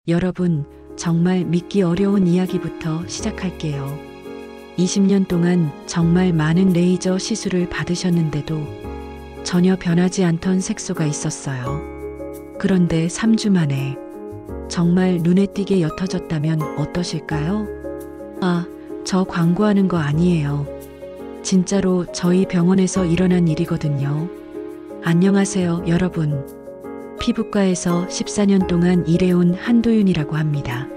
여러분, 정말 믿기 어려운 이야기부터 시작할게요. 20년 동안 정말 많은 레이저 시술을 받으셨는데도 전혀 변하지 않던 색소가 있었어요. 그런데 3주 만에 정말 눈에 띄게 옅어졌다면 어떠실까요? 아, 저 광고하는 거 아니에요. 진짜로 저희 병원에서 일어난 일이거든요. 안녕하세요, 여러분. 피부과에서 14년 동안 일해온 한도윤이라고 합니다.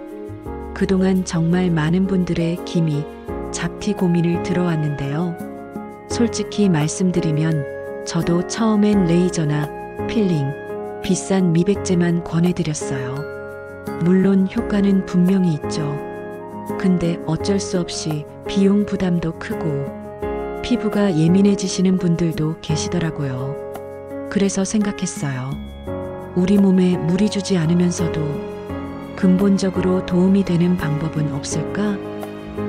그동안 정말 많은 분들의 기미, 잡티 고민을 들어왔는데요. 솔직히 말씀드리면 저도 처음엔 레이저나 필링, 비싼 미백제만 권해드렸어요. 물론 효과는 분명히 있죠. 근데 어쩔 수 없이 비용 부담도 크고 피부가 예민해지시는 분들도 계시더라고요. 그래서 생각했어요. 우리 몸에 무리 주지 않으면서도 근본적으로 도움이 되는 방법은 없을까?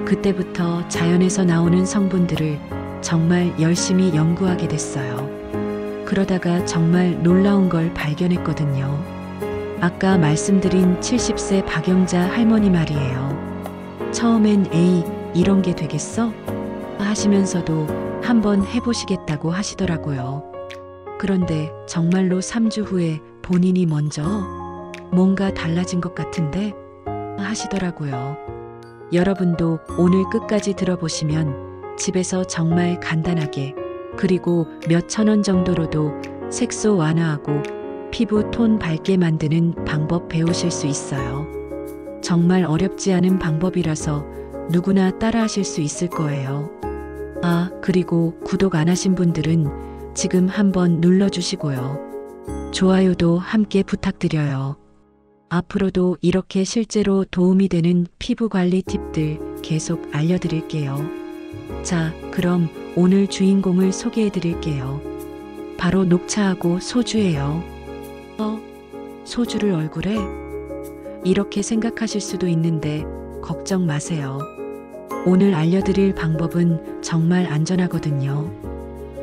그때부터 자연에서 나오는 성분들을 정말 열심히 연구하게 됐어요. 그러다가 정말 놀라운 걸 발견했거든요. 아까 말씀드린 70세 박영자 할머니 말이에요. 처음엔 에이, 이런 게 되겠어? 하시면서도 한번 해보시겠다고 하시더라고요. 그런데 정말로 3주 후에 본인이 먼저 뭔가 달라진 것 같은데 하시더라고요. 여러분도 오늘 끝까지 들어보시면 집에서 정말 간단하게 그리고 몇천 원 정도로도 색소 완화하고 피부 톤 밝게 만드는 방법 배우실 수 있어요. 정말 어렵지 않은 방법이라서 누구나 따라하실 수 있을 거예요. 아, 그리고 구독 안 하신 분들은 지금 한번 눌러주시고요. 좋아요도 함께 부탁드려요. 앞으로도 이렇게 실제로 도움이 되는 피부 관리 팁들 계속 알려드릴게요. 자, 그럼 오늘 주인공을 소개해 드릴게요. 바로 녹차하고 소주예요. 소주를 얼굴에? 이렇게 생각하실 수도 있는데 걱정 마세요. 오늘 알려드릴 방법은 정말 안전하거든요.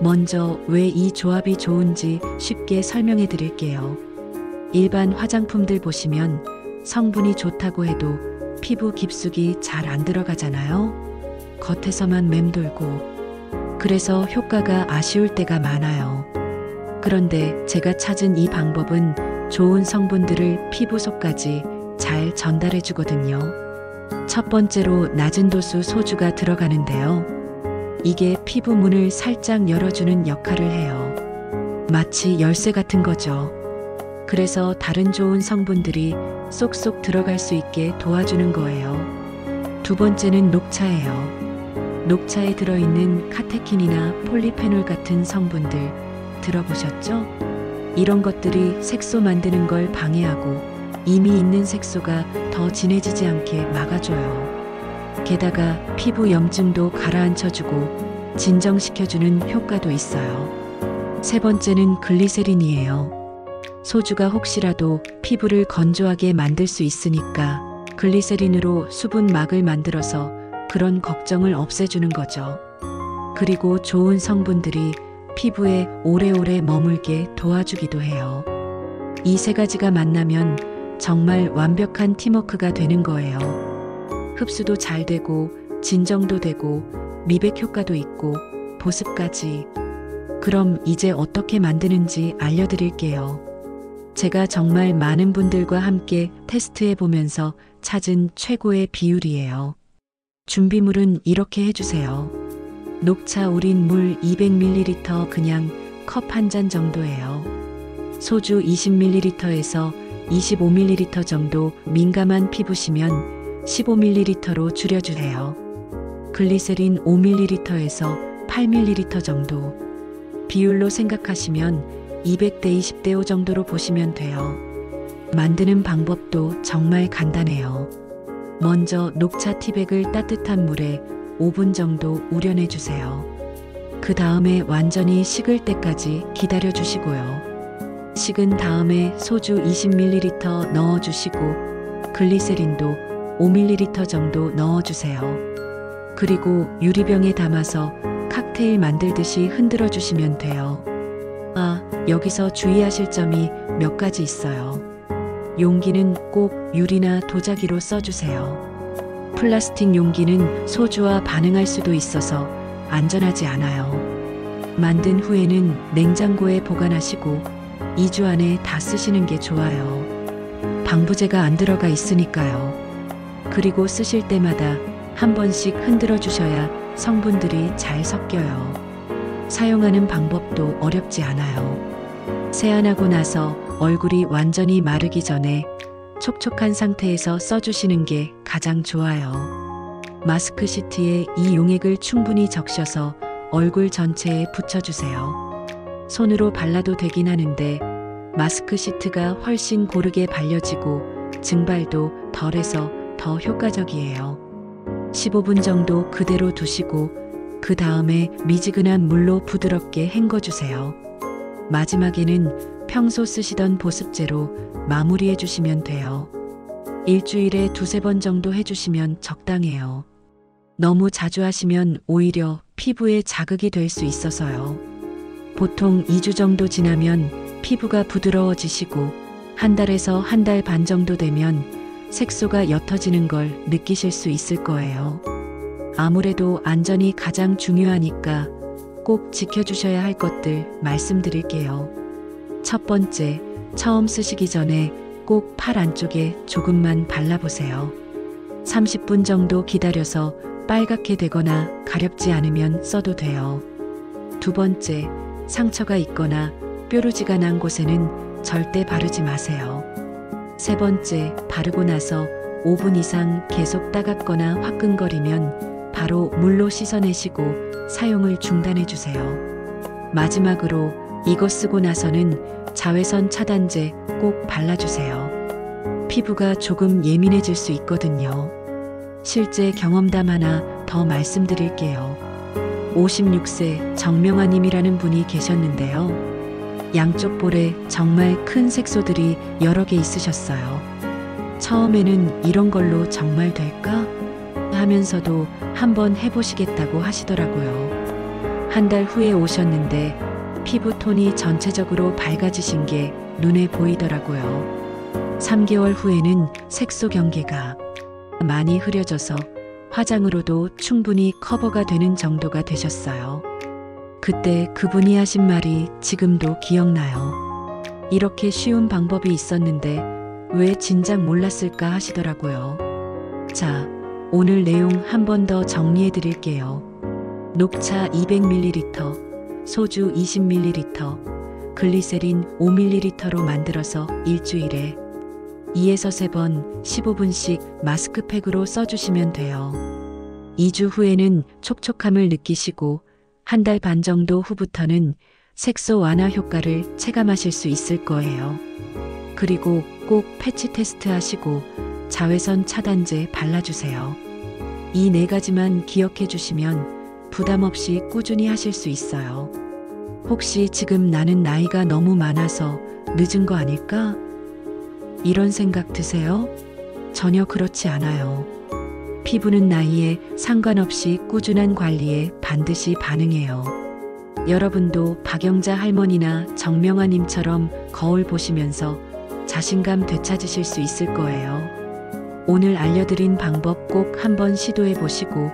먼저 왜 이 조합이 좋은지 쉽게 설명해 드릴게요. 일반 화장품들 보시면 성분이 좋다고 해도 피부 깊숙이 잘 안 들어가잖아요. 겉에서만 맴돌고. 그래서 효과가 아쉬울 때가 많아요. 그런데 제가 찾은 이 방법은 좋은 성분들을 피부 속까지 잘 전달해 주거든요. 첫 번째로 낮은 도수 소주가 들어가는데요. 이게 피부 문을 살짝 열어주는 역할을 해요. 마치 열쇠 같은 거죠. 그래서 다른 좋은 성분들이 쏙쏙 들어갈 수 있게 도와주는 거예요. 두 번째는 녹차예요. 녹차에 들어있는 카테킨이나 폴리페놀 같은 성분들 들어보셨죠? 이런 것들이 색소 만드는 걸 방해하고 이미 있는 색소가 더 진해지지 않게 막아줘요. 게다가 피부 염증도 가라앉혀주고 진정시켜주는 효과도 있어요. 세 번째는 글리세린이에요. 소주가 혹시라도 피부를 건조하게 만들 수 있으니까 글리세린으로 수분막을 만들어서 그런 걱정을 없애주는 거죠. 그리고 좋은 성분들이 피부에 오래오래 머물게 도와주기도 해요. 이 세 가지가 만나면 정말 완벽한 팀워크가 되는 거예요. 흡수도 잘 되고 진정도 되고 미백 효과도 있고 보습까지. 그럼 이제 어떻게 만드는지 알려드릴게요. 제가 정말 많은 분들과 함께 테스트해 보면서 찾은 최고의 비율이에요. 준비물은 이렇게 해주세요. 녹차 우린 물 200ml 그냥 컵 한 잔 정도예요. 소주 20ml에서 25ml 정도 민감한 피부시면 15ml로 줄여주세요. 글리세린 5ml에서 8ml 정도. 비율로 생각하시면 200대 20대 5 정도로 보시면 돼요. 만드는 방법도 정말 간단해요. 먼저 녹차 티백을 따뜻한 물에 5분 정도 우려내 주세요. 그 다음에 완전히 식을 때까지 기다려 주시고요. 식은 다음에 소주 20ml 넣어 주시고 글리세린도 5ml 정도 넣어 주세요. 그리고 유리병에 담아서 칵테일 만들듯이 흔들어 주시면 돼요. 아, 여기서 주의하실 점이 몇 가지 있어요. 용기는 꼭 유리나 도자기로 써주세요. 플라스틱 용기는 소주와 반응할 수도 있어서 안전하지 않아요. 만든 후에는 냉장고에 보관하시고 2주 안에 다 쓰시는 게 좋아요. 방부제가 안 들어가 있으니까요. 그리고 쓰실 때마다 한 번씩 흔들어 주셔야 성분들이 잘 섞여요. 사용하는 방법도 어렵지 않아요. 세안하고 나서 얼굴이 완전히 마르기 전에 촉촉한 상태에서 써주시는 게 가장 좋아요. 마스크 시트에 이 용액을 충분히 적셔서 얼굴 전체에 붙여주세요. 손으로 발라도 되긴 하는데 마스크 시트가 훨씬 고르게 발려지고 증발도 덜해서 더 효과적이에요. 15분 정도 그대로 두시고 그 다음에 미지근한 물로 부드럽게 헹궈주세요. 마지막에는 평소 쓰시던 보습제로 마무리해 주시면 돼요. 일주일에 2~3번 정도 해주시면 적당해요. 너무 자주 하시면 오히려 피부에 자극이 될 수 있어서요. 보통 2주 정도 지나면 피부가 부드러워지시고 1달에서 1달 반 정도 되면 색소가 옅어지는 걸 느끼실 수 있을 거예요. 아무래도 안전이 가장 중요하니까 꼭 지켜주셔야 할 것들 말씀드릴게요. 첫 번째, 처음 쓰시기 전에 꼭 팔 안쪽에 조금만 발라보세요. 30분 정도 기다려서 빨갛게 되거나 가렵지 않으면 써도 돼요. 두 번째, 상처가 있거나 뾰루지가 난 곳에는 절대 바르지 마세요. 세 번째, 바르고 나서 5분 이상 계속 따갑거나 화끈거리면 바로 물로 씻어내시고 사용을 중단해 주세요. 마지막으로 이거 쓰고 나서는 자외선 차단제 꼭 발라주세요. 피부가 조금 예민해질 수 있거든요. 실제 경험담 하나 더 말씀드릴게요. 56세 정명아님이라는 분이 계셨는데요. 양쪽 볼에 정말 큰 색소들이 여러 개 있으셨어요. 처음에는 이런 걸로 정말 될까? 하면서도 한번 해보시겠다고 하시더라고요. 1달 후에 오셨는데 피부톤이 전체적으로 밝아지신 게 눈에 보이더라고요. 3개월 후에는 색소 경계가 많이 흐려져서 화장으로도 충분히 커버가 되는 정도가 되셨어요. 그때 그분이 하신 말이 지금도 기억나요. 이렇게 쉬운 방법이 있었는데 왜 진작 몰랐을까 하시더라고요. 자, 오늘 내용 한 번 더 정리해 드릴게요. 녹차 200ml, 소주 20ml, 글리세린 5ml로 만들어서 일주일에 2에서 3번 15분씩 마스크팩으로 써주시면 돼요. 2주 후에는 촉촉함을 느끼시고 1달 반 정도 후부터는 색소 완화 효과를 체감하실 수 있을 거예요. 그리고 꼭 패치 테스트 하시고 자외선 차단제 발라주세요. 이 4가지만 기억해 주시면 부담 없이 꾸준히 하실 수 있어요. 혹시 지금 나는 나이가 너무 많아서 늦은 거 아닐까? 이런 생각 드세요? 전혀 그렇지 않아요. 피부는 나이에 상관없이 꾸준한 관리에 반드시 반응해요. 여러분도 박영자 할머니나 정명아님처럼 거울 보시면서 자신감 되찾으실 수 있을 거예요. 오늘 알려드린 방법 꼭 한번 시도해 보시고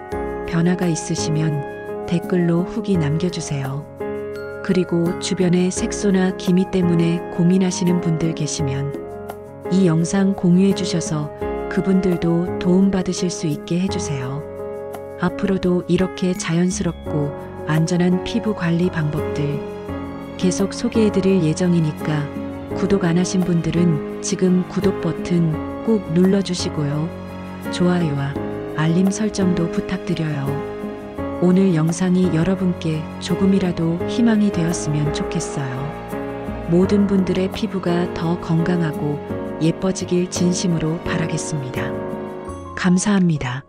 변화가 있으시면 댓글로 후기 남겨주세요. 그리고 주변에 색소나 기미 때문에 고민하시는 분들 계시면 이 영상 공유해 주셔서 그분들도 도움받으실 수 있게 해주세요. 앞으로도 이렇게 자연스럽고 안전한 피부 관리 방법들 계속 소개해드릴 예정이니까 구독 안 하신 분들은 지금 구독 버튼 꾹 눌러주시고요. 좋아요와 알림 설정도 부탁드려요. 오늘 영상이 여러분께 조금이라도 희망이 되었으면 좋겠어요. 모든 분들의 피부가 더 건강하고 예뻐지길 진심으로 바라겠습니다. 감사합니다.